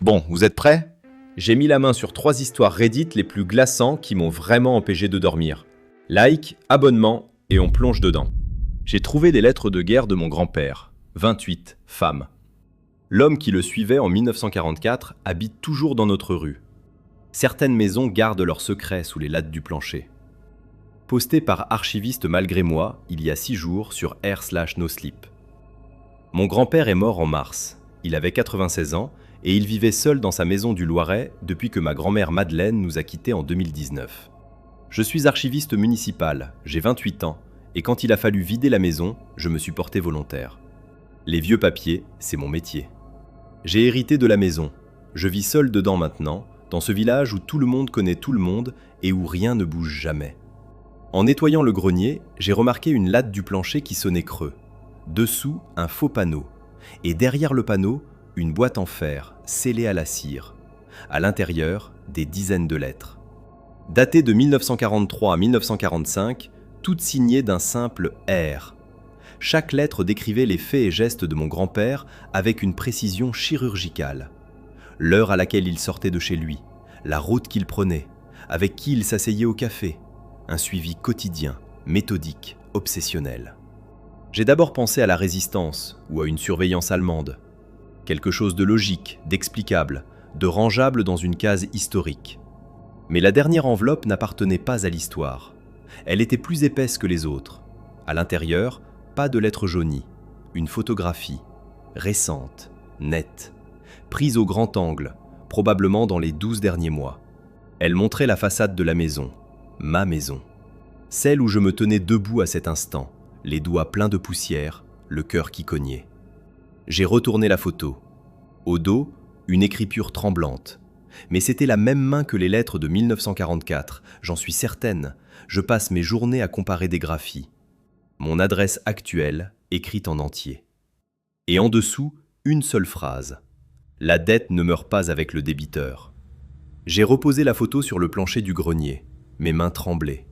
Bon, vous êtes prêts? J'ai mis la main sur 3 histoires Reddit les plus glaçants qui m'ont vraiment empêché de dormir. Like, abonnement, et on plonge dedans. J'ai trouvé les lettres de guerre de mon grand-père, 28, femme. L'homme qui le suivait en 1944 habite toujours dans notre rue. Certaines maisons gardent leurs secrets sous les lattes du plancher. Posté par Archiviste malgré moi, il y a 6 jours sur r/nosleep. Mon grand-père est mort en mars. Il avait 96 ans et il vivait seul dans sa maison du Loiret depuis que ma grand-mère Madeleine nous a quittés en 2019. Je suis archiviste municipal, j'ai 28 ans, et quand il a fallu vider la maison, je me suis porté volontaire. Les vieux papiers, c'est mon métier. J'ai hérité de la maison. Je vis seul dedans maintenant, dans ce village où tout le monde connaît tout le monde et où rien ne bouge jamais. En nettoyant le grenier, j'ai remarqué une latte du plancher qui sonnait creux. Dessous, un faux panneau. Et derrière le panneau, une boîte en fer, scellée à la cire. À l'intérieur, des dizaines de lettres. Datées de 1943 à 1945, toutes signées d'un simple « R ». Chaque lettre décrivait les faits et gestes de mon grand-père avec une précision chirurgicale. L'heure à laquelle il sortait de chez lui, la route qu'il prenait, avec qui il s'asseyait au café. Un suivi quotidien, méthodique, obsessionnel. J'ai d'abord pensé à la résistance ou à une surveillance allemande. Quelque chose de logique, d'explicable, de rangeable dans une case historique. Mais la dernière enveloppe n'appartenait pas à l'histoire. Elle était plus épaisse que les autres. À l'intérieur, pas de lettres jaunies. Une photographie, récente, nette, prise au grand angle, probablement dans les 12 derniers mois. Elle montrait la façade de la maison, ma maison. Celle où je me tenais debout à cet instant, les doigts pleins de poussière, le cœur qui cognait. J'ai retourné la photo. Au dos, une écriture tremblante. Mais c'était la même main que les lettres de 1944, j'en suis certaine. Je passe mes journées à comparer des graphies. Mon adresse actuelle, écrite en entier. Et en dessous, une seule phrase. La dette ne meurt pas avec le débiteur. J'ai reposé la photo sur le plancher du grenier. Mes mains tremblaient.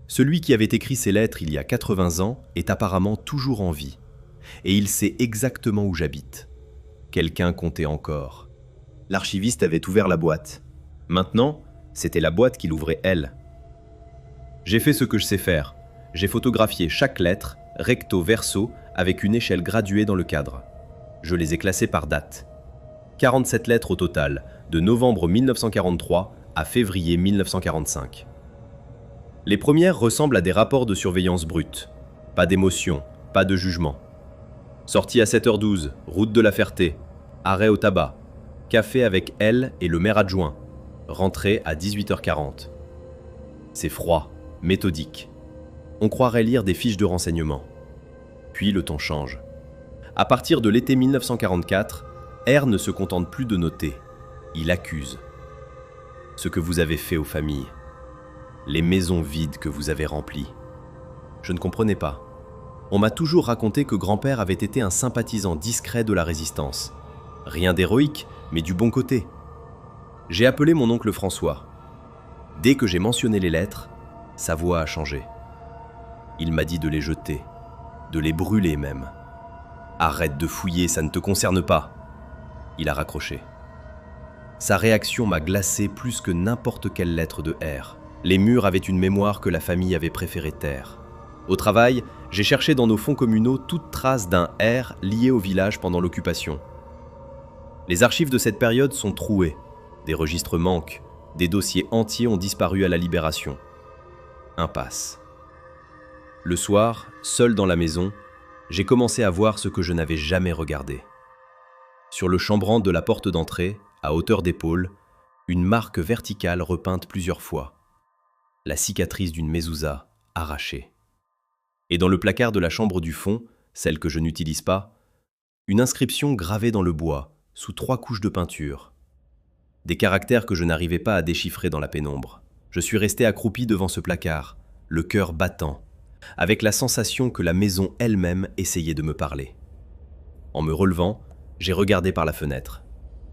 Celui qui avait écrit ces lettres il y a 80 ans est apparemment toujours en vie. Et il sait exactement où j'habite. Quelqu'un comptait encore. L'archiviste avait ouvert la boîte. Maintenant, c'était la boîte qui l'ouvrait elle. J'ai fait ce que je sais faire. J'ai photographié chaque lettre, recto verso, avec une échelle graduée dans le cadre. Je les ai classées par date. 47 lettres au total, de novembre 1943 à février 1945. Les premières ressemblent à des rapports de surveillance brute. Pas d'émotion, pas de jugement. Sortie à 7h12, route de la Ferté. Arrêt au tabac. Café avec elle et le maire adjoint. Rentrée à 18h40. C'est froid, méthodique. On croirait lire des fiches de renseignement. Puis le ton change. À partir de l'été 1944, R ne se contente plus de noter. Il accuse. Ce que vous avez fait aux familles. Les maisons vides que vous avez remplies. Je ne comprenais pas. On m'a toujours raconté que grand-père avait été un sympathisant discret de la résistance. Rien d'héroïque, mais du bon côté. J'ai appelé mon oncle François. Dès que j'ai mentionné les lettres, sa voix a changé. Il m'a dit de les jeter, de les brûler même. Arrête de fouiller, ça ne te concerne pas. Il a raccroché. Sa réaction m'a glacé plus que n'importe quelle lettre de R. Les murs avaient une mémoire que la famille avait préféré taire. Au travail, j'ai cherché dans nos fonds communaux toute trace d'un R lié au village pendant l'occupation. Les archives de cette période sont trouées. Des registres manquent. Des dossiers entiers ont disparu à la Libération. Impasse. Le soir, seul dans la maison, j'ai commencé à voir ce que je n'avais jamais regardé. Sur le chambranle de la porte d'entrée, à hauteur d'épaule, une marque verticale repeinte plusieurs fois. La cicatrice d'une mezouza arrachée. Et dans le placard de la chambre du fond, celle que je n'utilise pas, une inscription gravée dans le bois, sous 3 couches de peinture. Des caractères que je n'arrivais pas à déchiffrer dans la pénombre. Je suis resté accroupi devant ce placard, le cœur battant, avec la sensation que la maison elle-même essayait de me parler. En me relevant, j'ai regardé par la fenêtre.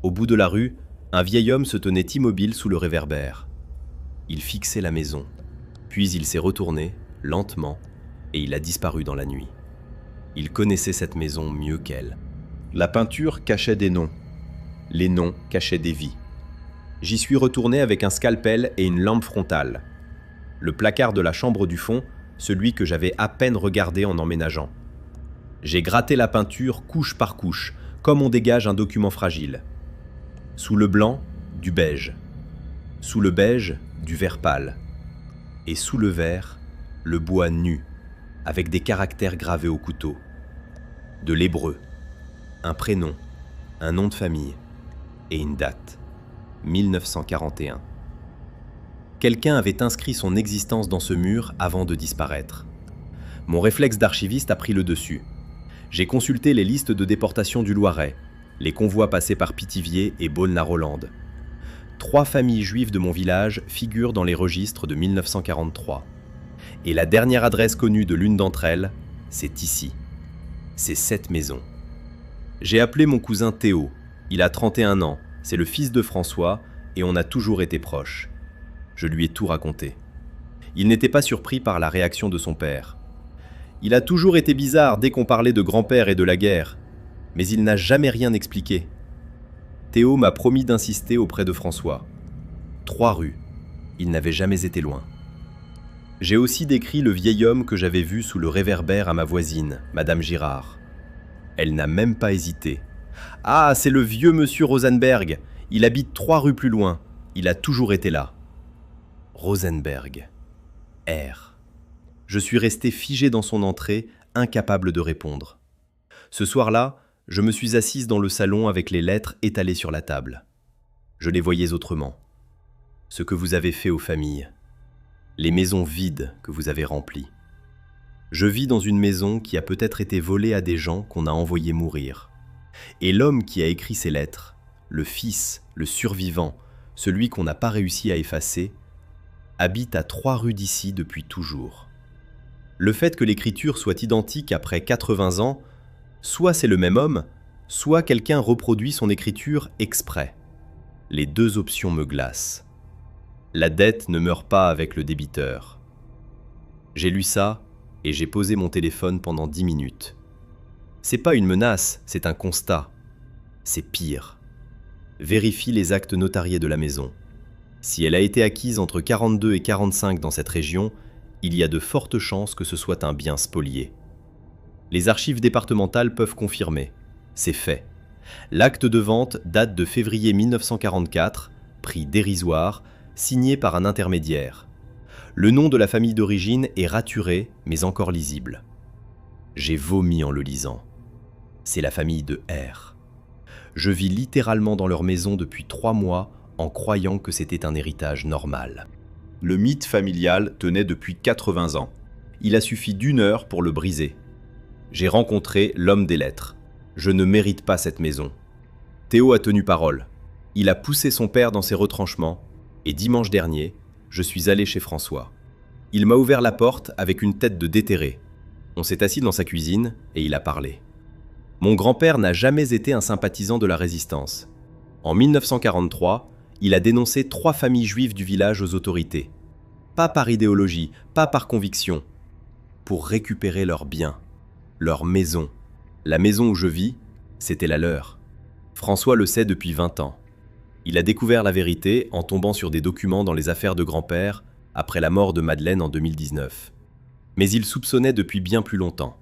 Au bout de la rue, un vieil homme se tenait immobile sous le réverbère. Il fixait la maison, puis il s'est retourné, lentement, et il a disparu dans la nuit. Il connaissait cette maison mieux qu'elle. La peinture cachait des noms. Les noms cachaient des vies. J'y suis retourné avec un scalpel et une lampe frontale. Le placard de la chambre du fond, celui que j'avais à peine regardé en emménageant. J'ai gratté la peinture couche par couche, comme on dégage un document fragile. Sous le blanc, du beige. Sous le beige, du vert pâle. Et sous le vert, le bois nu, avec des caractères gravés au couteau. De l'hébreu, un prénom, un nom de famille et une date. 1941. Quelqu'un avait inscrit son existence dans ce mur avant de disparaître. Mon réflexe d'archiviste a pris le dessus. J'ai consulté les listes de déportation du Loiret, les convois passés par Pithiviers et Beaune-la-Rolande. 3 familles juives de mon village figurent dans les registres de 1943. Et la dernière adresse connue de l'une d'entre elles, c'est ici. C'est cette maison. J'ai appelé mon cousin Théo. Il a 31 ans, c'est le fils de François et on a toujours été proches. Je lui ai tout raconté. Il n'était pas surpris par la réaction de son père. Il a toujours été bizarre dès qu'on parlait de grand-père et de la guerre, mais il n'a jamais rien expliqué. Théo m'a promis d'insister auprès de François. 3 rues. Il n'avait jamais été loin. J'ai aussi décrit le vieil homme que j'avais vu sous le réverbère à ma voisine, Madame Girard. Elle n'a même pas hésité. « Ah, c'est le vieux monsieur Rosenberg. Il habite 3 rues plus loin. Il a toujours été là. » Rosenberg. R. Je suis resté figé dans son entrée, incapable de répondre. Ce soir-là, je me suis assise dans le salon avec les lettres étalées sur la table. Je les voyais autrement. Ce que vous avez fait aux familles. Les maisons vides que vous avez remplies. Je vis dans une maison qui a peut-être été volée à des gens qu'on a envoyés mourir. Et l'homme qui a écrit ces lettres, le fils, le survivant, celui qu'on n'a pas réussi à effacer, habite à 3 rues d'ici depuis toujours. Le fait que l'écriture soit identique après 80 ans, soit c'est le même homme, soit quelqu'un reproduit son écriture exprès. Les 2 options me glacent. La dette ne meurt pas avec le débiteur. J'ai lu ça et j'ai posé mon téléphone pendant 10 minutes. C'est pas une menace, c'est un constat. C'est pire. Vérifie les actes notariés de la maison. Si elle a été acquise entre 42 et 45 dans cette région, il y a de fortes chances que ce soit un bien spolié. Les archives départementales peuvent confirmer. C'est fait. L'acte de vente date de février 1944, prix dérisoire, signé par un intermédiaire. Le nom de la famille d'origine est raturé, mais encore lisible. J'ai vomi en le lisant. C'est la famille de R. Je vis littéralement dans leur maison depuis 3 mois en croyant que c'était un héritage normal. Le mythe familial tenait depuis 80 ans. Il a suffi d'1 heure pour le briser. J'ai rencontré l'homme des lettres. Je ne mérite pas cette maison. Théo a tenu parole. Il a poussé son père dans ses retranchements et dimanche dernier, je suis allé chez François. Il m'a ouvert la porte avec une tête de déterré. On s'est assis dans sa cuisine et il a parlé. Mon grand-père n'a jamais été un sympathisant de la résistance. En 1943, il a dénoncé 3 familles juives du village aux autorités. Pas par idéologie, pas par conviction. Pour récupérer leurs biens, leur maison. La maison où je vis, c'était la leur. François le sait depuis 20 ans. Il a découvert la vérité en tombant sur des documents dans les affaires de grand-père après la mort de Madeleine en 2019. Mais il soupçonnait depuis bien plus longtemps.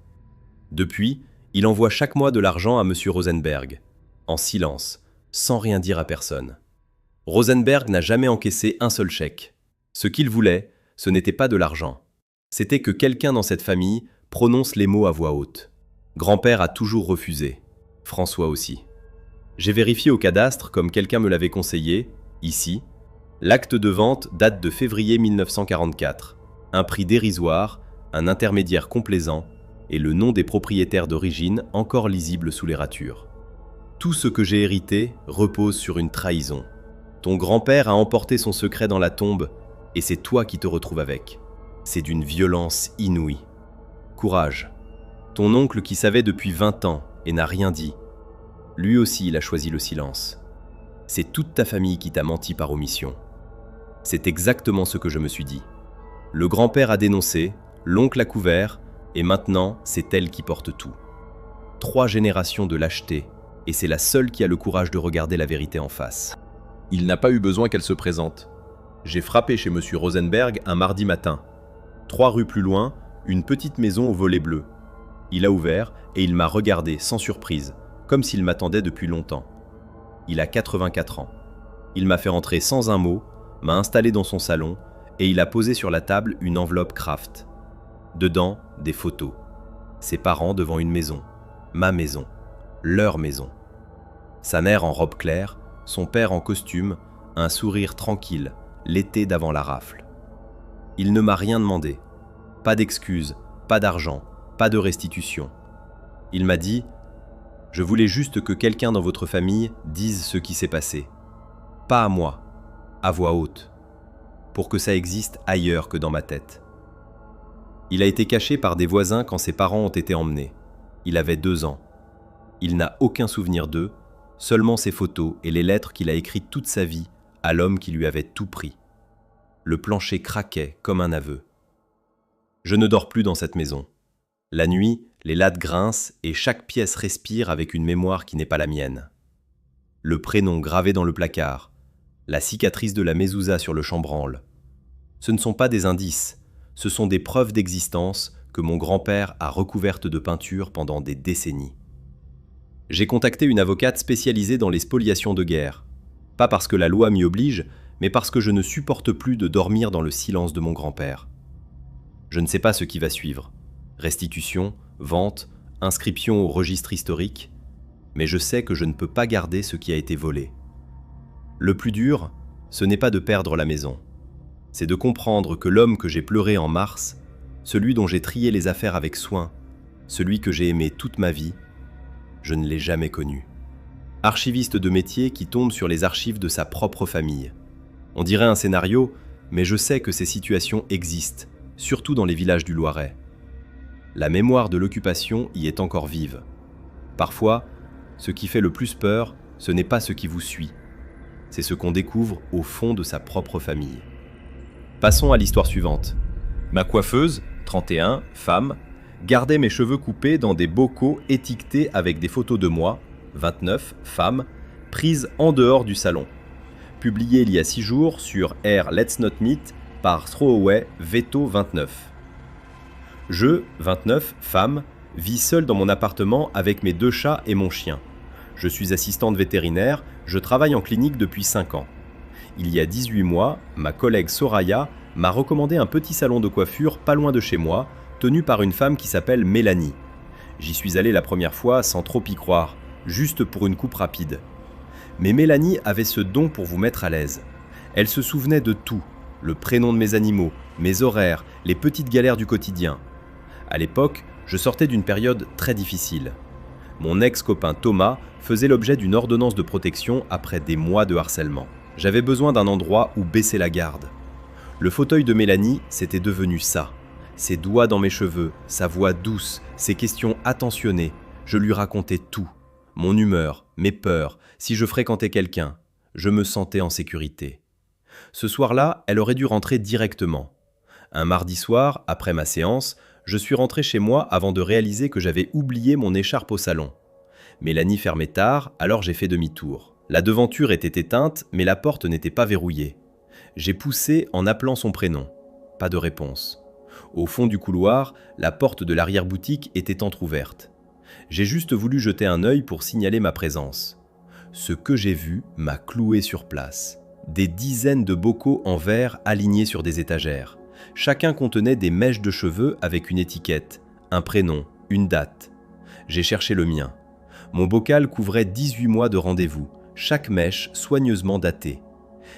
Depuis, il envoie chaque mois de l'argent à M. Rosenberg, en silence, sans rien dire à personne. Rosenberg n'a jamais encaissé un seul chèque. Ce qu'il voulait, ce n'était pas de l'argent. C'était que quelqu'un dans cette famille prononce les mots à voix haute. Grand-père a toujours refusé. François aussi. J'ai vérifié au cadastre, comme quelqu'un me l'avait conseillé, ici. L'acte de vente date de février 1944. Un prix dérisoire, un intermédiaire complaisant et le nom des propriétaires d'origine encore lisible sous les ratures. Tout ce que j'ai hérité repose sur une trahison. Ton grand-père a emporté son secret dans la tombe et c'est toi qui te retrouves avec. C'est d'une violence inouïe. Courage. Ton oncle qui savait depuis 20 ans et n'a rien dit. Lui aussi, il a choisi le silence. C'est toute ta famille qui t'a menti par omission. C'est exactement ce que je me suis dit. Le grand-père a dénoncé, l'oncle a couvert, et maintenant, c'est elle qui porte tout. 3 générations de lâcheté, Et c'est la seule qui a le courage de regarder la vérité en face. Il n'a pas eu besoin qu'elle se présente. J'ai frappé chez Monsieur Rosenberg un mardi matin. 3 rues plus loin, une petite maison au volet bleu. Il a ouvert et il m'a regardé sans surprise, comme s'il m'attendait depuis longtemps. Il a 84 ans. Il m'a fait entrer sans un mot, m'a installé dans son salon et il a posé sur la table une enveloppe Kraft. Dedans, des photos. Ses parents devant une maison. Ma maison. Leur maison. Sa mère en robe claire, son père en costume, un sourire tranquille, l'été d'avant la rafle. Il ne m'a rien demandé. Pas d'excuses, pas d'argent, pas de restitution. Il m'a dit « Je voulais juste que quelqu'un dans votre famille dise ce qui s'est passé. Pas à moi, à voix haute, pour que ça existe ailleurs que dans ma tête. » Il a été caché par des voisins quand ses parents ont été emmenés. Il avait 2 ans. Il n'a aucun souvenir d'eux, seulement ses photos et les lettres qu'il a écrites toute sa vie à l'homme qui lui avait tout pris. Le plancher craquait comme un aveu. Je ne dors plus dans cette maison. La nuit, les lattes grincent et chaque pièce respire avec une mémoire qui n'est pas la mienne. Le prénom gravé dans le placard, la cicatrice de la mezouza sur le chambranle. Ce ne sont pas des indices, ce sont des preuves d'existence que mon grand-père a recouvertes de peinture pendant des décennies. J'ai contacté une avocate spécialisée dans les spoliations de guerre. Pas parce que la loi m'y oblige, mais parce que je ne supporte plus de dormir dans le silence de mon grand-père. Je ne sais pas ce qui va suivre. Restitution, vente, inscription au registre historique, mais je sais que je ne peux pas garder ce qui a été volé. Le plus dur, ce n'est pas de perdre la maison. C'est de comprendre que l'homme que j'ai pleuré en mars, celui dont j'ai trié les affaires avec soin, celui que j'ai aimé toute ma vie, je ne l'ai jamais connu. Archiviste de métier qui tombe sur les archives de sa propre famille. On dirait un scénario, mais je sais que ces situations existent, surtout dans les villages du Loiret. La mémoire de l'occupation y est encore vive. Parfois, ce qui fait le plus peur, ce n'est pas ce qui vous suit. C'est ce qu'on découvre au fond de sa propre famille. Passons à l'histoire suivante. Ma coiffeuse, 31, femme, gardait mes cheveux coupés dans des bocaux étiquetés avec des photos de moi, 29, femme, prises en dehors du salon. Publié il y a 6 jours sur Air Let's Not Meet par Throwaway Veto 29. Je, 29, femme, vis seule dans mon appartement avec mes 2 chats et mon chien. Je suis assistante vétérinaire, je travaille en clinique depuis 5 ans. Il y a 18 mois, ma collègue Soraya m'a recommandé un petit salon de coiffure pas loin de chez moi, tenu par une femme qui s'appelle Mélanie. J'y suis allé la première fois sans trop y croire, juste pour une coupe rapide. Mais Mélanie avait ce don pour vous mettre à l'aise. Elle se souvenait de tout, le prénom de mes animaux, mes horaires, les petites galères du quotidien. À l'époque, je sortais d'une période très difficile. Mon ex-copain Thomas faisait l'objet d'une ordonnance de protection après des mois de harcèlement. J'avais besoin d'un endroit où baisser la garde. Le fauteuil de Mélanie, c'était devenu ça. Ses doigts dans mes cheveux, sa voix douce, ses questions attentionnées. Je lui racontais tout. Mon humeur, mes peurs, si je fréquentais quelqu'un. Je me sentais en sécurité. Ce soir-là, elle aurait dû rentrer directement. Un mardi soir, après ma séance, je suis rentré chez moi avant de réaliser que j'avais oublié mon écharpe au salon. Mélanie fermait tard, alors j'ai fait demi-tour. La devanture était éteinte, mais la porte n'était pas verrouillée. J'ai poussé en appelant son prénom. Pas de réponse. Au fond du couloir, la porte de l'arrière-boutique était entr'ouverte. J'ai juste voulu jeter un œil pour signaler ma présence. Ce que j'ai vu m'a cloué sur place. Des dizaines de bocaux en verre alignés sur des étagères. Chacun contenait des mèches de cheveux avec une étiquette, un prénom, une date. J'ai cherché le mien. Mon bocal couvrait 18 mois de rendez-vous, chaque mèche soigneusement datée.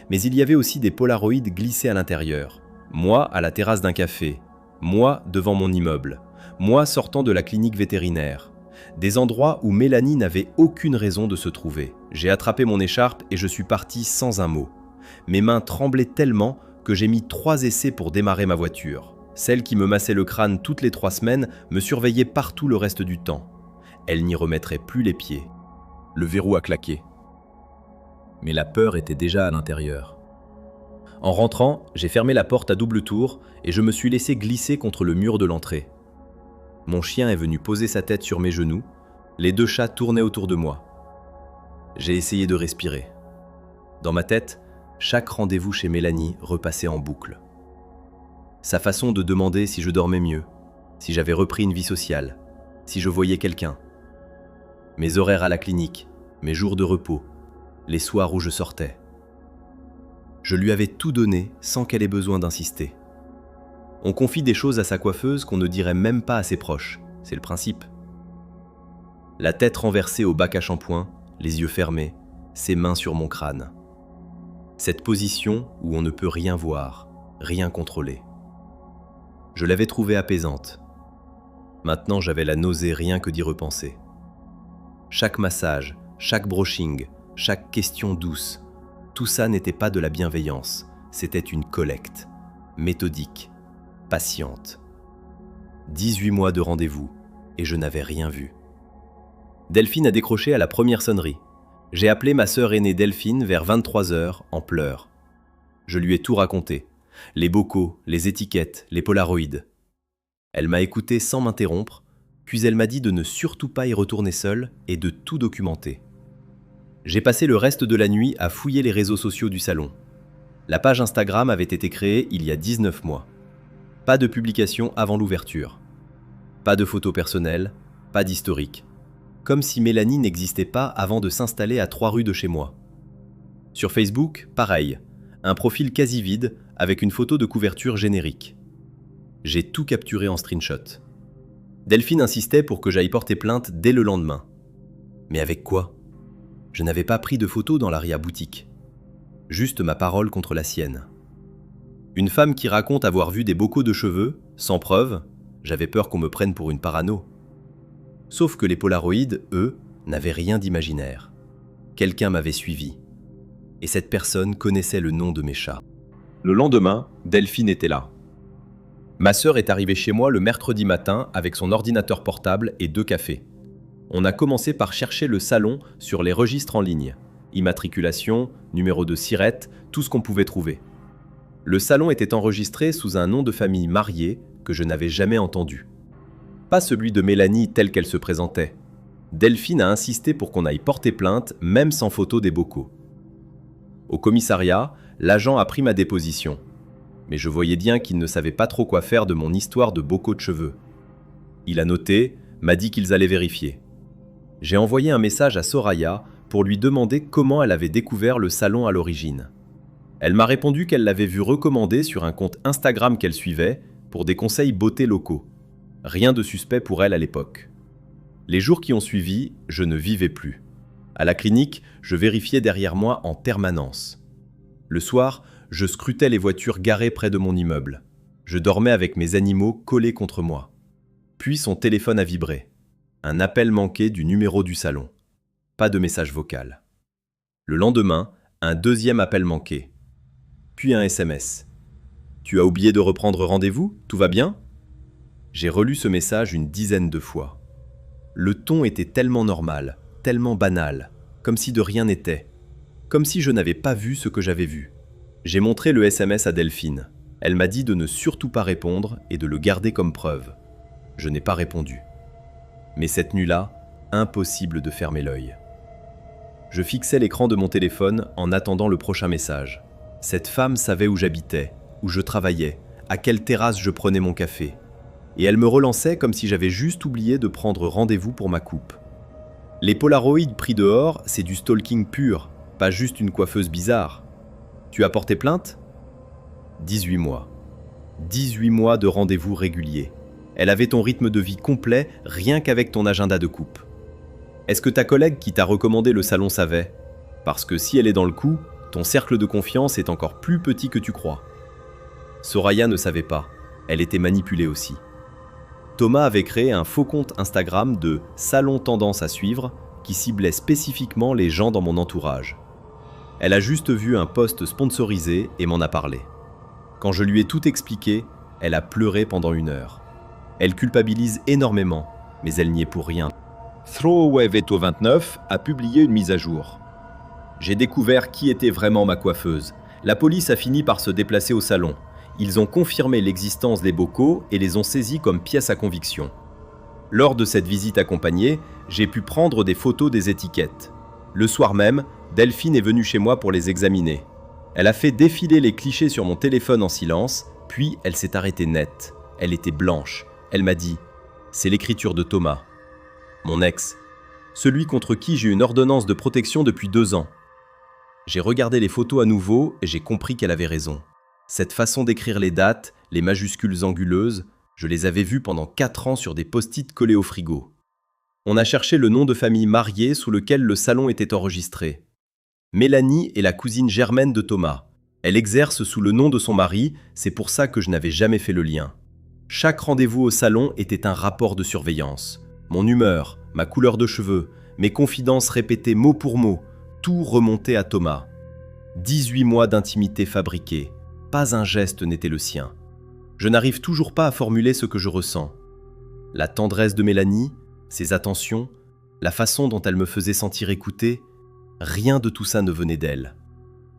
Mais il y avait aussi des polaroïdes glissés à l'intérieur. Moi à la terrasse d'un café, moi devant mon immeuble, moi sortant de la clinique vétérinaire. Des endroits où Mélanie n'avait aucune raison de se trouver. J'ai attrapé mon écharpe et je suis parti sans un mot. Mes mains tremblaient tellement que j'ai mis 3 essais pour démarrer ma voiture. Celle qui me massait le crâne toutes les 3 semaines me surveillait partout le reste du temps. Elle n'y remettrait plus les pieds. Le verrou a claqué. Mais la peur était déjà à l'intérieur. En rentrant, j'ai fermé la porte à double tour et je me suis laissé glisser contre le mur de l'entrée. Mon chien est venu poser sa tête sur mes genoux, les 2 chats tournaient autour de moi. J'ai essayé de respirer. Dans ma tête, chaque rendez-vous chez Mélanie repassait en boucle. Sa façon de demander si je dormais mieux, si j'avais repris une vie sociale, si je voyais quelqu'un. Mes horaires à la clinique, mes jours de repos, les soirs où je sortais. Je lui avais tout donné sans qu'elle ait besoin d'insister. On confie des choses à sa coiffeuse qu'on ne dirait même pas à ses proches, c'est le principe. La tête renversée au bac à shampoing, les yeux fermés, ses mains sur mon crâne. Cette position où on ne peut rien voir, rien contrôler. Je l'avais trouvée apaisante. Maintenant, j'avais la nausée rien que d'y repenser. Chaque massage, chaque brushing, chaque question douce, tout ça n'était pas de la bienveillance, c'était une collecte, méthodique, patiente. 18 mois de rendez-vous, et je n'avais rien vu. Delphine a décroché à la première sonnerie. J'ai appelé ma sœur aînée Delphine vers 23h en pleurs. Je lui ai tout raconté. Les bocaux, les étiquettes, les polaroïds. Elle m'a écouté sans m'interrompre, puis elle m'a dit de ne surtout pas y retourner seule et de tout documenter. J'ai passé le reste de la nuit à fouiller les réseaux sociaux du salon. La page Instagram avait été créée il y a 19 mois. Pas de publication avant l'ouverture. Pas de photos personnelles, pas d'historique. Comme si Mélanie n'existait pas avant de s'installer à 3 rues de chez moi. Sur Facebook, pareil, un profil quasi vide avec une photo de couverture générique. J'ai tout capturé en screenshot. Delphine insistait pour que j'aille porter plainte dès le lendemain. Mais avec quoi ? Je n'avais pas pris de photos dans l'arrière-boutique. Juste ma parole contre la sienne. Une femme qui raconte avoir vu des bocaux de cheveux, sans preuve, j'avais peur qu'on me prenne pour une parano. Sauf que les polaroïds, eux, n'avaient rien d'imaginaire. Quelqu'un m'avait suivi. Et cette personne connaissait le nom de mes chats. Le lendemain, Delphine était là. Ma sœur est arrivée chez moi le mercredi matin avec son ordinateur portable et 2 cafés. On a commencé par chercher le salon sur les registres en ligne. Immatriculation, numéro de SIRET, tout ce qu'on pouvait trouver. Le salon était enregistré sous un nom de famille marié que je n'avais jamais entendu. Pas celui de Mélanie tel qu'elle se présentait. Delphine a insisté pour qu'on aille porter plainte, même sans photo des bocaux. Au commissariat, l'agent a pris ma déposition. Mais je voyais bien qu'il ne savait pas trop quoi faire de mon histoire de bocaux de cheveux. Il a noté, m'a dit qu'ils allaient vérifier. J'ai envoyé un message à Soraya pour lui demander comment elle avait découvert le salon à l'origine. Elle m'a répondu qu'elle l'avait vu recommander sur un compte Instagram qu'elle suivait pour des conseils beauté locaux. Rien de suspect pour elle à l'époque. Les jours qui ont suivi, je ne vivais plus. À la clinique, je vérifiais derrière moi en permanence. Le soir, je scrutais les voitures garées près de mon immeuble. Je dormais avec mes animaux collés contre moi. Puis son téléphone a vibré. Un appel manqué du numéro du salon. Pas de message vocal. Le lendemain, un 2e appel manqué. Puis un SMS. « Tu as oublié de reprendre rendez-vous ? Tout va bien ?» J'ai relu ce message une dizaine de fois. Le ton était tellement normal, tellement banal, comme si de rien n'était, comme si je n'avais pas vu ce que j'avais vu. J'ai montré le SMS à Delphine. Elle m'a dit de ne surtout pas répondre et de le garder comme preuve. Je n'ai pas répondu. Mais cette nuit-là, impossible de fermer l'œil. Je fixais l'écran de mon téléphone en attendant le prochain message. Cette femme savait où j'habitais, où je travaillais, à quelle terrasse je prenais mon café. Et elle me relançait comme si j'avais juste oublié de prendre rendez-vous pour ma coupe. Les polaroïds pris dehors, c'est du stalking pur, pas juste une coiffeuse bizarre. Tu as porté plainte ? 18 mois. 18 mois de rendez-vous réguliers. Elle avait ton rythme de vie complet rien qu'avec ton agenda de coupe. Est-ce que ta collègue qui t'a recommandé le salon savait ? Parce que si elle est dans le coup, ton cercle de confiance est encore plus petit que tu crois. Soraya ne savait pas. Elle était manipulée aussi. Thomas avait créé un faux compte Instagram de « Salon tendance à suivre » qui ciblait spécifiquement les gens dans mon entourage. Elle a juste vu un post sponsorisé et m'en a parlé. Quand je lui ai tout expliqué, elle a pleuré pendant 1 heure. Elle culpabilise énormément, mais elle n'y est pour rien. Throwaway Veto 29 a publié une mise à jour. J'ai découvert qui était vraiment ma coiffeuse. La police a fini par se déplacer au salon. Ils ont confirmé l'existence des bocaux et les ont saisis comme pièces à conviction. Lors de cette visite accompagnée, j'ai pu prendre des photos des étiquettes. Le soir même, Delphine est venue chez moi pour les examiner. Elle a fait défiler les clichés sur mon téléphone en silence, puis elle s'est arrêtée net. Elle était blanche. Elle m'a dit « C'est l'écriture de Thomas. Mon ex. Celui contre qui j'ai une ordonnance de protection depuis 2 ans. » J'ai regardé les photos à nouveau et j'ai compris qu'elle avait raison. Cette façon d'écrire les dates, les majuscules anguleuses, je les avais vues pendant 4 ans sur des post-it collés au frigo. On a cherché le nom de famille marié sous lequel le salon était enregistré. Mélanie est la cousine germaine de Thomas. Elle exerce sous le nom de son mari, c'est pour ça que je n'avais jamais fait le lien. Chaque rendez-vous au salon était un rapport de surveillance. Mon humeur, ma couleur de cheveux, mes confidences répétées mot pour mot, tout remontait à Thomas. 18 mois d'intimité fabriquée, pas un geste n'était le sien. Je n'arrive toujours pas à formuler ce que je ressens. La tendresse de Mélanie, ses attentions, la façon dont elle me faisait sentir écoutée, rien de tout ça ne venait d'elle.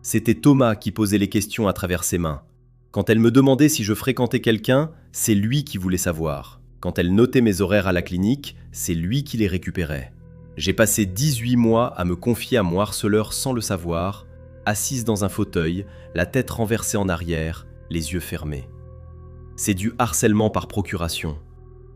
C'était Thomas qui posait les questions à travers ses mains. Quand elle me demandait si je fréquentais quelqu'un, c'est lui qui voulait savoir. Quand elle notait mes horaires à la clinique, c'est lui qui les récupérait. J'ai passé 18 mois à me confier à mon harceleur sans le savoir, assise dans un fauteuil, la tête renversée en arrière, les yeux fermés. C'est du harcèlement par procuration.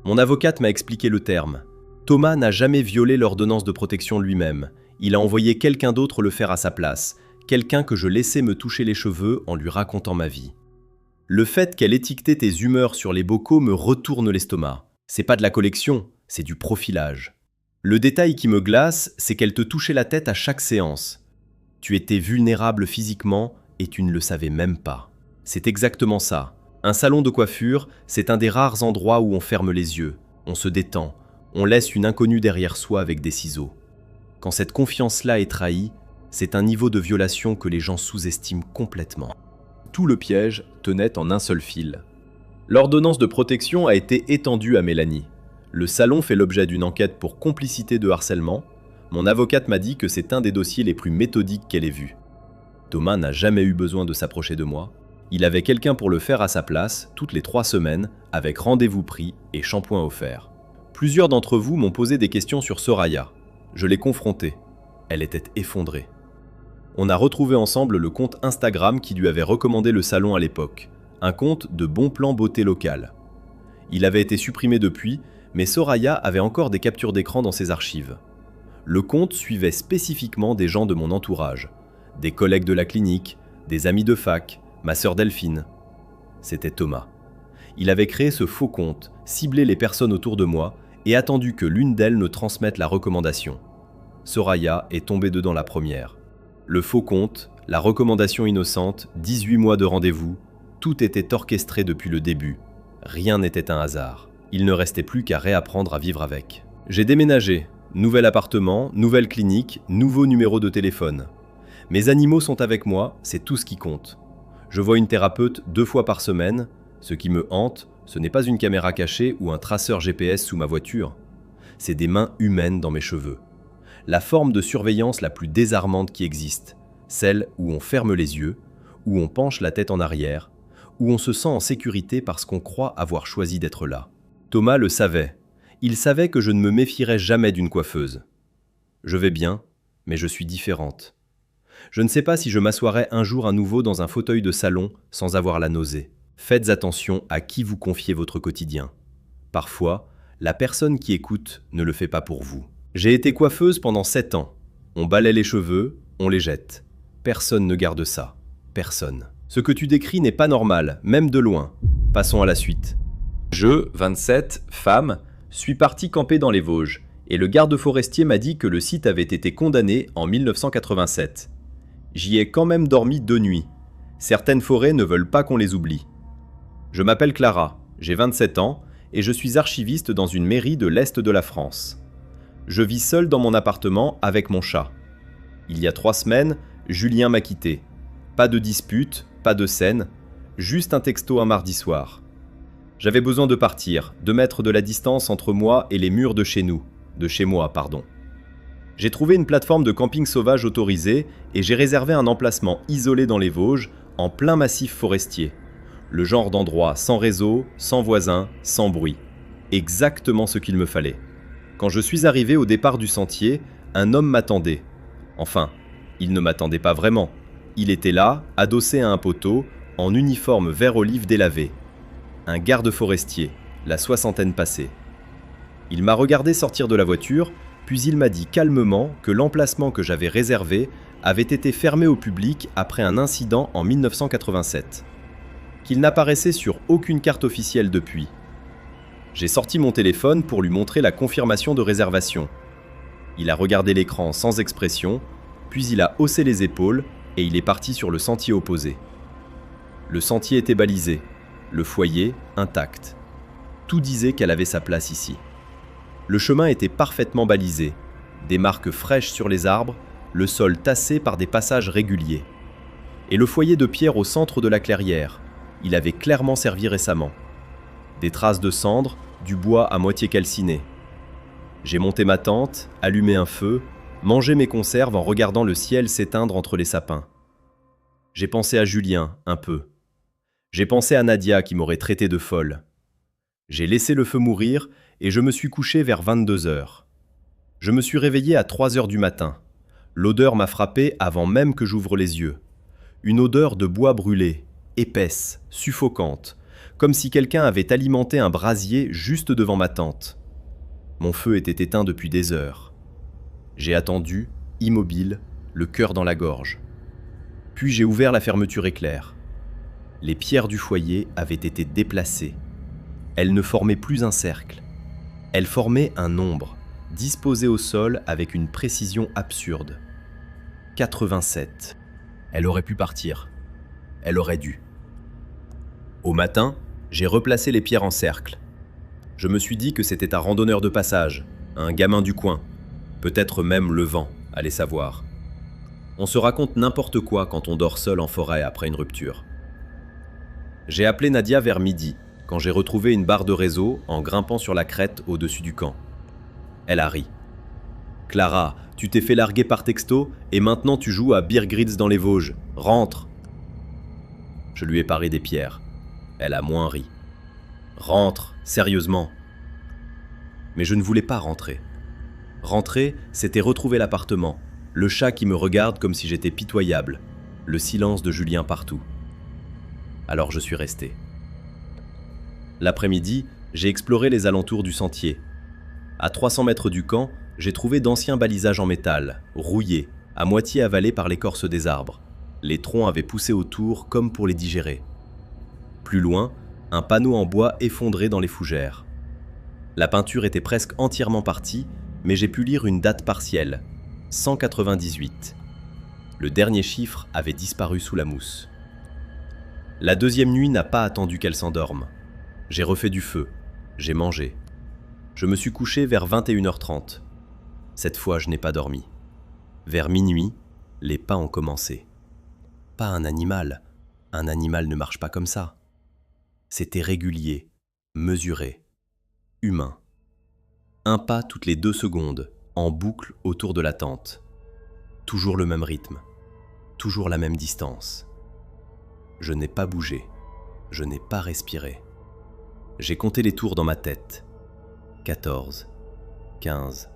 Mon avocate m'a expliqué le terme. Thomas n'a jamais violé l'ordonnance de protection lui-même. Il a envoyé quelqu'un d'autre le faire à sa place, quelqu'un que je laissais me toucher les cheveux en lui racontant ma vie. Le fait qu'elle étiquetait tes humeurs sur les bocaux me retourne l'estomac. C'est pas de la collection, c'est du profilage. Le détail qui me glace, c'est qu'elle te touchait la tête à chaque séance. Tu étais vulnérable physiquement et tu ne le savais même pas. C'est exactement ça. Un salon de coiffure, c'est un des rares endroits où on ferme les yeux, on se détend, on laisse une inconnue derrière soi avec des ciseaux. Quand cette confiance-là est trahie, c'est un niveau de violation que les gens sous-estiment complètement. Tout le piège tenait en un seul fil. L'ordonnance de protection a été étendue à Mélanie. Le salon fait l'objet d'une enquête pour complicité de harcèlement. Mon avocate m'a dit que c'est un des dossiers les plus méthodiques qu'elle ait vus. Thomas n'a jamais eu besoin de s'approcher de moi. Il avait quelqu'un pour le faire à sa place, toutes les 3 semaines, avec rendez-vous pris et shampoing offert. Plusieurs d'entre vous m'ont posé des questions sur Soraya. Je l'ai confrontée. Elle était effondrée. On a retrouvé ensemble le compte Instagram qui lui avait recommandé le salon à l'époque, un compte de bon plan beauté local. Il avait été supprimé depuis, mais Soraya avait encore des captures d'écran dans ses archives. Le compte suivait spécifiquement des gens de mon entourage, des collègues de la clinique, des amis de fac, ma sœur Delphine. C'était Thomas. Il avait créé ce faux compte, ciblé les personnes autour de moi et attendu que l'une d'elles ne transmette la recommandation. Soraya est tombée dedans la première. Le faux compte, la recommandation innocente, 18 mois de rendez-vous, tout était orchestré depuis le début. Rien n'était un hasard. Il ne restait plus qu'à réapprendre à vivre avec. J'ai déménagé. Nouvel appartement, nouvelle clinique, nouveau numéro de téléphone. Mes animaux sont avec moi, c'est tout ce qui compte. Je vois une thérapeute 2 fois par semaine. Ce qui me hante, ce n'est pas une caméra cachée ou un traceur GPS sous ma voiture. C'est des mains humaines dans mes cheveux. La forme de surveillance la plus désarmante qui existe, celle où on ferme les yeux, où on penche la tête en arrière, où on se sent en sécurité parce qu'on croit avoir choisi d'être là. Thomas le savait. Il savait que je ne me méfierais jamais d'une coiffeuse. Je vais bien, mais je suis différente. Je ne sais pas si je m'assoirai un jour à nouveau dans un fauteuil de salon sans avoir la nausée. Faites attention à qui vous confiez votre quotidien. Parfois, la personne qui écoute ne le fait pas pour vous. J'ai été coiffeuse pendant 7 ans. On balaie les cheveux, on les jette. Personne ne garde ça. Personne. Ce que tu décris n'est pas normal, même de loin. Passons à la suite. Je, 27, femme, suis parti camper dans les Vosges, et le garde forestier m'a dit que le site avait été condamné en 1987. J'y ai quand même dormi 2 nuits. Certaines forêts ne veulent pas qu'on les oublie. Je m'appelle Clara, j'ai 27 ans, et je suis archiviste dans une mairie de l'Est de la France. Je vis seul dans mon appartement avec mon chat. Il y a 3 semaines, Julien m'a quitté. Pas de dispute, pas de scène, juste un texto un mardi soir. J'avais besoin de partir, de mettre de la distance entre moi et les murs de chez moi. J'ai trouvé une plateforme de camping sauvage autorisée et j'ai réservé un emplacement isolé dans les Vosges, en plein massif forestier. Le genre d'endroit sans réseau, sans voisins, sans bruit. Exactement ce qu'il me fallait. Quand je suis arrivé au départ du sentier, un homme m'attendait. Enfin, il ne m'attendait pas vraiment. Il était là, adossé à un poteau, en uniforme vert olive délavé. Un garde forestier, la soixantaine passée. Il m'a regardé sortir de la voiture, puis il m'a dit calmement que l'emplacement que j'avais réservé avait été fermé au public après un incident en 1987. Qu'il n'apparaissait sur aucune carte officielle depuis. J'ai sorti mon téléphone pour lui montrer la confirmation de réservation. Il a regardé l'écran sans expression, puis il a haussé les épaules et il est parti sur le sentier opposé. Le sentier était balisé, le foyer intact. Tout disait qu'elle avait sa place ici. Le chemin était parfaitement balisé, des marques fraîches sur les arbres, le sol tassé par des passages réguliers. Et le foyer de pierre au centre de la clairière, il avait clairement servi récemment. Des traces de cendres, du bois à moitié calciné. J'ai monté ma tente, allumé un feu, mangé mes conserves en regardant le ciel s'éteindre entre les sapins. J'ai pensé à Julien, un peu. J'ai pensé à Nadia qui m'aurait traité de folle. J'ai laissé le feu mourir et je me suis couché vers 22 heures. Je me suis réveillé à 3 heures du matin. L'odeur m'a frappé avant même que j'ouvre les yeux. Une odeur de bois brûlé, épaisse, suffocante, comme si quelqu'un avait alimenté un brasier juste devant ma tente. Mon feu était éteint depuis des heures. J'ai attendu, immobile, le cœur dans la gorge. Puis j'ai ouvert la fermeture éclair. Les pierres du foyer avaient été déplacées. Elles ne formaient plus un cercle. Elles formaient un nombre, disposé au sol avec une précision absurde. 87. Elle aurait pu partir. Elle aurait dû. Au matin, j'ai replacé les pierres en cercle. Je me suis dit que c'était un randonneur de passage, un gamin du coin, peut-être même le vent, allez savoir. On se raconte n'importe quoi quand on dort seul en forêt après une rupture. J'ai appelé Nadia vers midi, quand j'ai retrouvé une barre de réseau en grimpant sur la crête au-dessus du camp. Elle a ri. « Clara, tu t'es fait larguer par texto et maintenant tu joues à Beer Grylls dans les Vosges. Rentre !» Je lui ai paré des pierres. Elle a moins ri. « Rentre, sérieusement !» Mais je ne voulais pas rentrer. Rentrer, c'était retrouver l'appartement, le chat qui me regarde comme si j'étais pitoyable, le silence de Julien partout. Alors je suis resté. L'après-midi, j'ai exploré les alentours du sentier. À 300 mètres du camp, j'ai trouvé d'anciens balisages en métal, rouillés, à moitié avalés par l'écorce des arbres. Les troncs avaient poussé autour comme pour les digérer. Plus loin, un panneau en bois effondré dans les fougères. La peinture était presque entièrement partie, mais j'ai pu lire une date partielle, 198. Le dernier chiffre avait disparu sous la mousse. La deuxième nuit n'a pas attendu qu'elle s'endorme. J'ai refait du feu, j'ai mangé. Je me suis couché vers 21h30. Cette fois, je n'ai pas dormi. Vers minuit, les pas ont commencé. Pas un animal ne marche pas comme ça. C'était régulier, mesuré, humain. Un pas toutes les 2 secondes, en boucle autour de la tente. Toujours le même rythme, toujours la même distance. Je n'ai pas bougé, je n'ai pas respiré. J'ai compté les tours dans ma tête. 14, 15,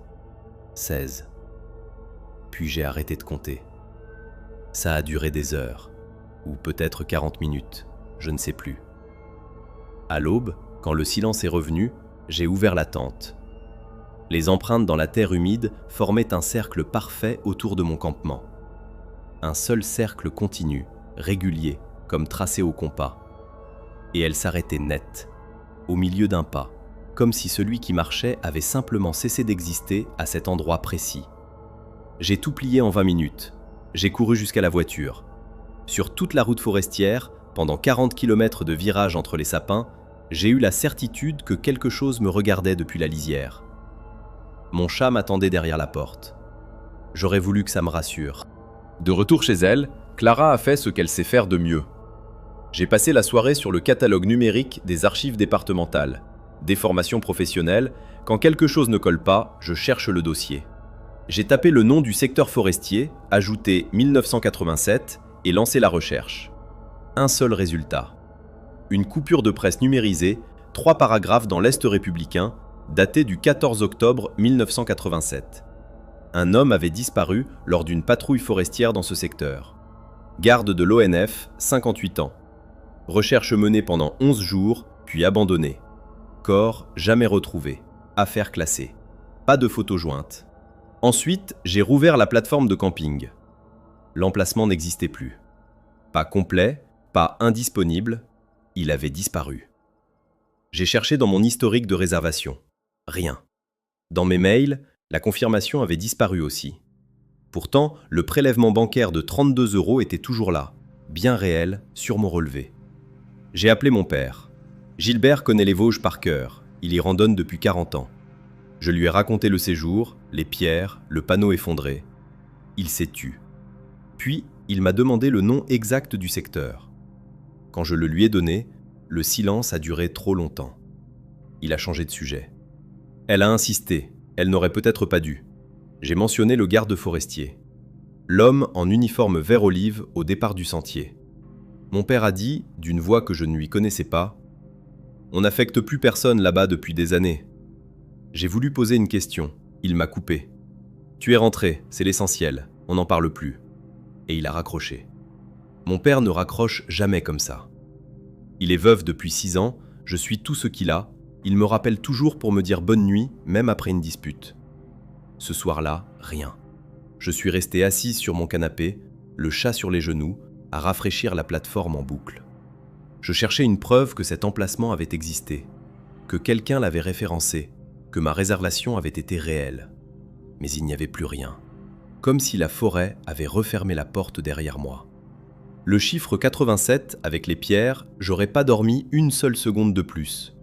16. Puis j'ai arrêté de compter. Ça a duré des heures, ou peut-être 40 minutes, je ne sais plus. À l'aube, quand le silence est revenu, j'ai ouvert la tente. Les empreintes dans la terre humide formaient un cercle parfait autour de mon campement. Un seul cercle continu, régulier, comme tracé au compas. Et elle s'arrêtait net, au milieu d'un pas, comme si celui qui marchait avait simplement cessé d'exister à cet endroit précis. J'ai tout plié en 20 minutes. J'ai couru jusqu'à la voiture. Sur toute la route forestière, pendant 40 km de virages entre les sapins, j'ai eu la certitude que quelque chose me regardait depuis la lisière. Mon chat m'attendait derrière la porte. J'aurais voulu que ça me rassure. De retour chez elle, Clara a fait ce qu'elle sait faire de mieux. J'ai passé la soirée sur le catalogue numérique des archives départementales. Des formations professionnelles, quand quelque chose ne colle pas, je cherche le dossier. J'ai tapé le nom du secteur forestier, ajouté 1987 et lancé la recherche. Un seul résultat. Une coupure de presse numérisée, 3 paragraphes dans l'Est républicain, datés du 14 octobre 1987. un homme avait disparu lors d'une patrouille forestière dans ce secteur. Garde de l'ONF, 58 ans. Recherche menée pendant 11 jours, puis abandonnée. Corps jamais retrouvé. Affaire classée. Pas de photos jointes. Ensuite, j'ai rouvert la plateforme de camping. L'emplacement n'existait plus. Pas complet, pas indisponible, il avait disparu. J'ai cherché dans mon historique de réservation. Rien. Dans mes mails, la confirmation avait disparu aussi. Pourtant, le prélèvement bancaire de 32 € était toujours là, bien réel, sur mon relevé. J'ai appelé mon père. Gilbert connaît les Vosges par cœur, il y randonne depuis 40 ans. Je lui ai raconté le séjour, les pierres, le panneau effondré. Il s'est tu. Puis, il m'a demandé le nom exact du secteur. Quand je le lui ai donné, le silence a duré trop longtemps. Il a changé de sujet. Elle a insisté, elle n'aurait peut-être pas dû. J'ai mentionné le garde forestier. L'homme en uniforme vert olive au départ du sentier. Mon père a dit, d'une voix que je ne lui connaissais pas, « On n'affecte plus personne là-bas depuis des années. » J'ai voulu poser une question, il m'a coupé. « Tu es rentré, c'est l'essentiel, on n'en parle plus. » Et il a raccroché. Mon père ne raccroche jamais comme ça. Il est veuf depuis 6 ans, je suis tout ce qu'il a, il me rappelle toujours pour me dire bonne nuit, même après une dispute. Ce soir-là, rien. Je suis resté assise sur mon canapé, le chat sur les genoux, à rafraîchir la plateforme en boucle. Je cherchais une preuve que cet emplacement avait existé, que quelqu'un l'avait référencé, que ma réservation avait été réelle. Mais il n'y avait plus rien. Comme si la forêt avait refermé la porte derrière moi. Le chiffre 87, avec les pierres, j'aurais pas dormi une seule seconde de plus.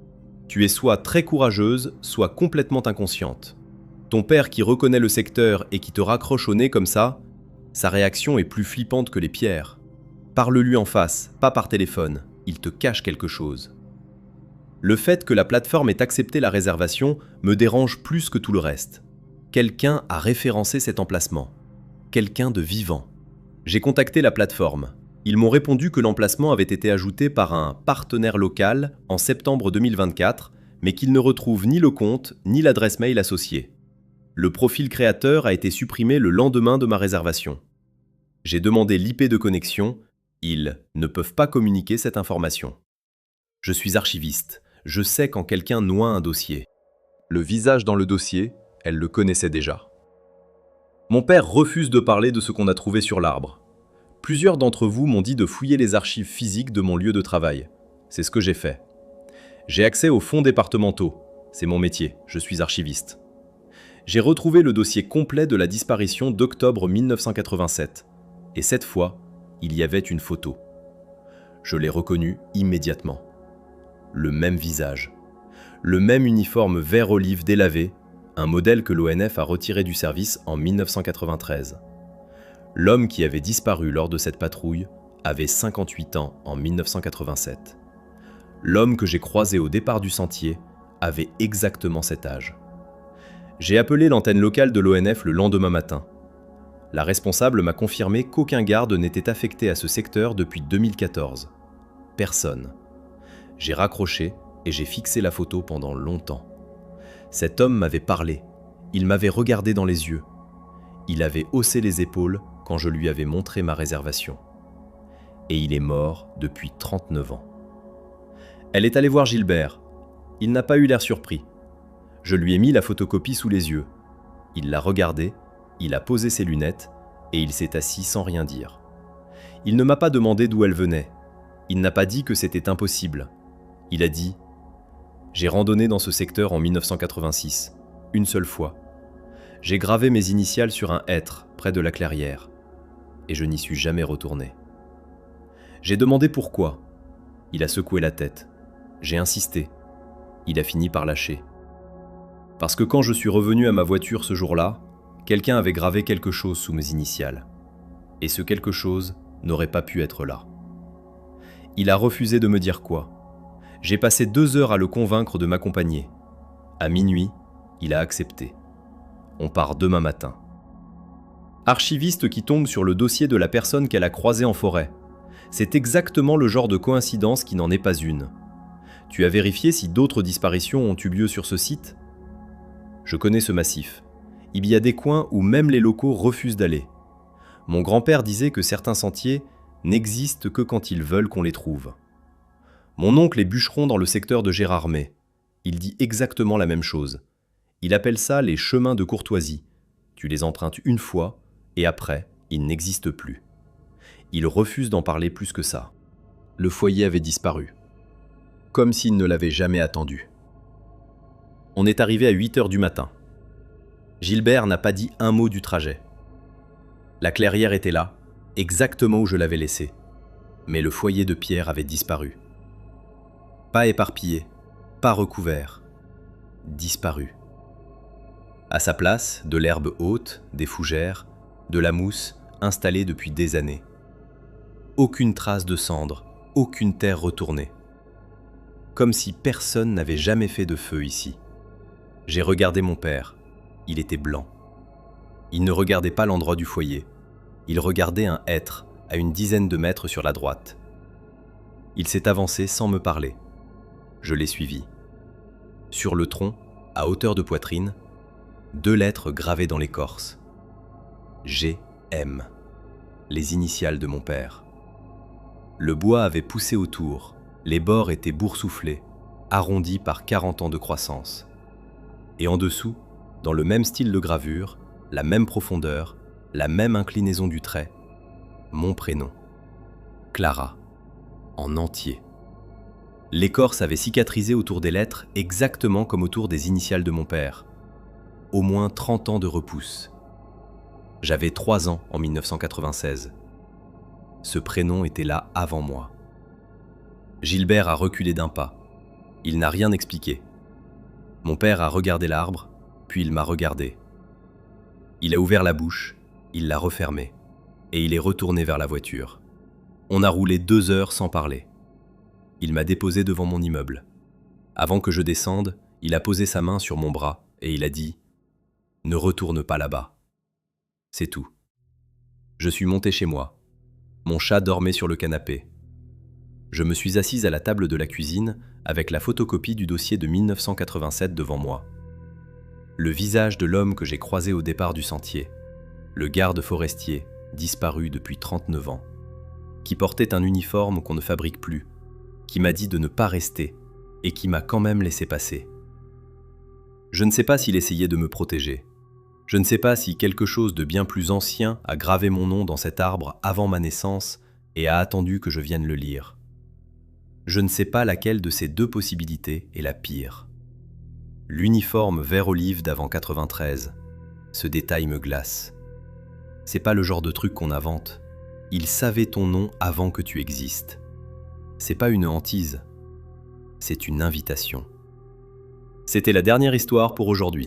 Tu es soit très courageuse, soit complètement inconsciente. Ton père qui reconnaît le secteur et qui te raccroche au nez comme ça, sa réaction est plus flippante que les pierres. Parle-lui en face, pas par téléphone, il te cache quelque chose. Le fait que la plateforme ait accepté la réservation me dérange plus que tout le reste. Quelqu'un a référencé cet emplacement. Quelqu'un de vivant. J'ai contacté la plateforme. Ils m'ont répondu que l'emplacement avait été ajouté par un partenaire local en septembre 2024, mais qu'ils ne retrouvent ni le compte ni l'adresse mail associée. Le profil créateur a été supprimé le lendemain de ma réservation. J'ai demandé l'IP de connexion, ils ne peuvent pas communiquer cette information. Je suis archiviste, je sais quand quelqu'un noie un dossier. Le visage dans le dossier, elle le connaissait déjà. Mon père refuse de parler de ce qu'on a trouvé sur l'arbre. Plusieurs d'entre vous m'ont dit de fouiller les archives physiques de mon lieu de travail. C'est ce que j'ai fait. J'ai accès aux fonds départementaux. C'est mon métier, je suis archiviste. J'ai retrouvé le dossier complet de la disparition d'octobre 1987. Et cette fois, il y avait une photo. Je l'ai reconnue immédiatement. Le même visage. Le même uniforme vert olive délavé, un modèle que l'ONF a retiré du service en 1993. L'homme qui avait disparu lors de cette patrouille avait 58 ans en 1987. L'homme que j'ai croisé au départ du sentier avait exactement cet âge. J'ai appelé l'antenne locale de l'ONF le lendemain matin. La responsable m'a confirmé qu'aucun garde n'était affecté à ce secteur depuis 2014. Personne. J'ai raccroché et j'ai fixé la photo pendant longtemps. Cet homme m'avait parlé, il m'avait regardé dans les yeux. Il avait haussé les épaules quand je lui avais montré ma réservation. Et il est mort depuis 39 ans. Elle est allée voir Gilbert. Il n'a pas eu l'air surpris. Je lui ai mis la photocopie sous les yeux. Il l'a regardée, il a posé ses lunettes et il s'est assis sans rien dire. Il ne m'a pas demandé d'où elle venait. Il n'a pas dit que c'était impossible. Il a dit « J'ai randonné dans ce secteur en 1986, une seule fois. J'ai gravé mes initiales sur un hêtre près de la clairière et je n'y suis jamais retourné. » J'ai demandé pourquoi. Il a secoué la tête. J'ai insisté. Il a fini par lâcher. Parce que quand je suis revenu à ma voiture ce jour-là, quelqu'un avait gravé quelque chose sous mes initiales. Et ce quelque chose n'aurait pas pu être là. Il a refusé de me dire quoi. J'ai passé 2 heures à le convaincre de m'accompagner. À minuit, il a accepté. On part demain matin. Archiviste qui tombe sur le dossier de la personne qu'elle a croisée en forêt. C'est exactement le genre de coïncidence qui n'en est pas une. Tu as vérifié si d'autres disparitions ont eu lieu sur ce site ? Je connais ce massif. Il y a des coins où même les locaux refusent d'aller. Mon grand-père disait que certains sentiers n'existent que quand ils veulent qu'on les trouve. Mon oncle est bûcheron dans le secteur de Gérardmer. Il dit exactement la même chose. Il appelle ça les chemins de courtoisie. Tu les empruntes une fois et après, ils n'existent plus. Il refuse d'en parler plus que ça. Le foyer avait disparu. Comme s'il ne l'avait jamais attendu. On est arrivé à 8 heures du matin. Gilbert n'a pas dit un mot du trajet. La clairière était là, exactement où je l'avais laissée. Mais le foyer de pierre avait disparu. Pas éparpillé, pas recouvert. Disparu. À sa place, de l'herbe haute, des fougères, de la mousse installée depuis des années. Aucune trace de cendre, aucune terre retournée. Comme si personne n'avait jamais fait de feu ici. J'ai regardé mon père. Il était blanc. Il ne regardait pas l'endroit du foyer. Il regardait un hêtre à une dizaine de mètres sur la droite. Il s'est avancé sans me parler. Je l'ai suivi. Sur le tronc, à hauteur de poitrine, 2 lettres gravées dans l'écorce. G.M. Les initiales de mon père. Le bois avait poussé autour. Les bords étaient boursouflés, arrondis par 40 ans de croissance. Et en dessous, dans le même style de gravure, la même profondeur, la même inclinaison du trait, mon prénom. Clara. En entier. L'écorce avait cicatrisé autour des lettres exactement comme autour des initiales de mon père. Au moins 30 ans de repousse. J'avais 3 ans en 1996. Ce prénom était là avant moi. Gilbert a reculé d'un pas. Il n'a rien expliqué. Mon père a regardé l'arbre, puis il m'a regardé. Il a ouvert la bouche, il l'a refermée, et il est retourné vers la voiture. On a roulé 2 heures sans parler. Il m'a déposé devant mon immeuble. Avant que je descende, il a posé sa main sur mon bras et il a dit « Ne retourne pas là-bas ». C'est tout. Je suis monté chez moi. Mon chat dormait sur le canapé. Je me suis assise à la table de la cuisine avec la photocopie du dossier de 1987 devant moi. Le visage de l'homme que j'ai croisé au départ du sentier, le garde forestier, disparu depuis 39 ans, qui portait un uniforme qu'on ne fabrique plus, qui m'a dit de ne pas rester et qui m'a quand même laissé passer. Je ne sais pas s'il essayait de me protéger. Je ne sais pas si quelque chose de bien plus ancien a gravé mon nom dans cet arbre avant ma naissance et a attendu que je vienne le lire. Je ne sais pas laquelle de ces 2 possibilités est la pire. L'uniforme vert olive d'avant 93, ce détail me glace. C'est pas le genre de truc qu'on invente. Il savait ton nom avant que tu existes. C'est pas une hantise, c'est une invitation. C'était la dernière histoire pour aujourd'hui.